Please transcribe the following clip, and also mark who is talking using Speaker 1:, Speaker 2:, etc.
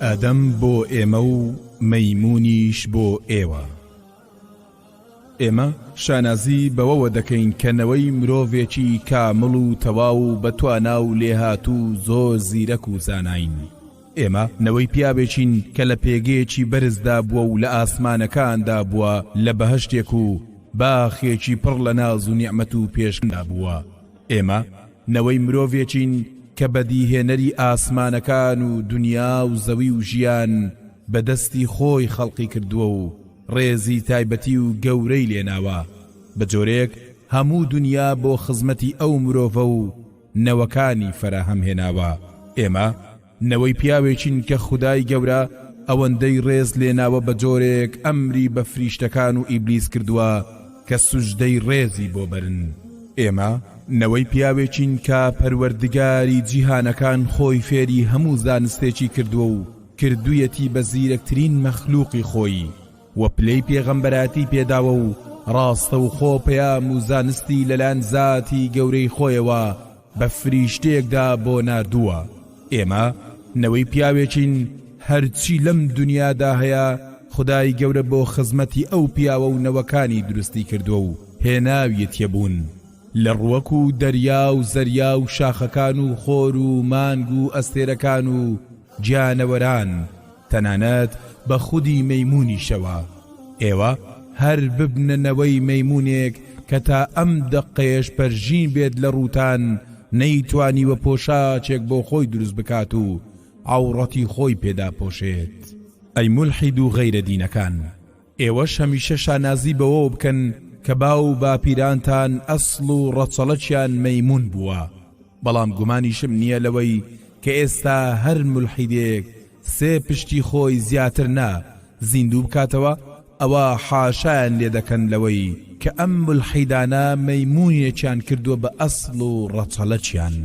Speaker 1: ئادەم بۆ ئێمە و مەیمونیش بۆ ئێوە. ئێمە شانازی بەوەوە دەکەین کە نەوەی مرۆڤێکی کامڵ و تەواو و بەتوانا و لێهاتوو زۆر زیرەک و زاناین. ئێمە نەوەی پیاوێکین کە لە پێگەیەکی بەرزدا بووە و لە ئاسمانەکاندا بووە لە بەهەشتێک و باخێکی پڕ لە ناز و نیعمەت و پێشکەندا بووە. ئێمە نەوەی مرۆڤێکین کە بەدیهێنەری ئاسمانەکان و دنیا و زەوی و ژیان بەدەستی خۆی خەڵقی کردووە و ڕێزی تایبەتی و گەورەی لێناوە. بە جۆرێک هەموو دنیا بۆ خزمەتی ئەو مرۆڤە و نەوەکانی فەراهەم هێناوە. ئێمە نەوەی پیاوێکین کە خودای گەورە ئەوەندەی ڕێز لێناوە بە جۆرێک ئەمری بە فریشتەکان و ئیبلیس کردووە کە سوژدەی ڕێزی بۆ بەرن. ئێمە نەوەی پیاوێکین کە پەروەردگاری جیهانەکان خۆی فێری هەموو زانستێکی کردووە و کردوویەتی بە زیرەکترین مەخلوقی خۆی و پلەی پێغەمبەراتی پێداوە و ڕاستە و خۆ پەیام و زانستی لەلایەن زاتی گەورەی خۆیەوە بە فریشتەیەکدا بۆ ناردووە. ئێمە نەوەی پیاوێکین هەرچی لەم دنیادا هەیە خودای گەورە بۆ خزمەتی ئەو پیاوە و نەوەکانی دروستی کردووە و هێناویەتیە بوون لە ڕووەک و دەریا و زەریا و شاخەکان و خۆر و مانگ و ئەستێرەکان و گیانەوەران تەنانەت بە خودی مەیمونیشەوە. ئێوە هەر ببنەوەی مەیمونێک کە تا ئەم دەقەیەش پەرژین بێت لە ڕووتان نەیتوانیوە پۆشاچێک بۆ خۆی دروست بکات و عەوڕەتی خۆی پێدا پۆشێت. ئەی مولحید و غەیرە دینەکان، ئێوەش هەمیشە شانازی بەوە بکەن کە باو باپیرانتان ئەسڵ و ڕەچەڵەچیان مەیمون بووە. بەڵام گومانیشم نییە لەوەی کە ئێستا هەر مولحیدێک سێ پشتی خۆی زیاتر نا زیندوو بکاتەوە ئەوە حاشایان لێ دەکەن لەوەی کە ئەم مولحیدانە مەیمونیەکیان کردووە بە ئەسڵ و ڕەچەڵەچیان.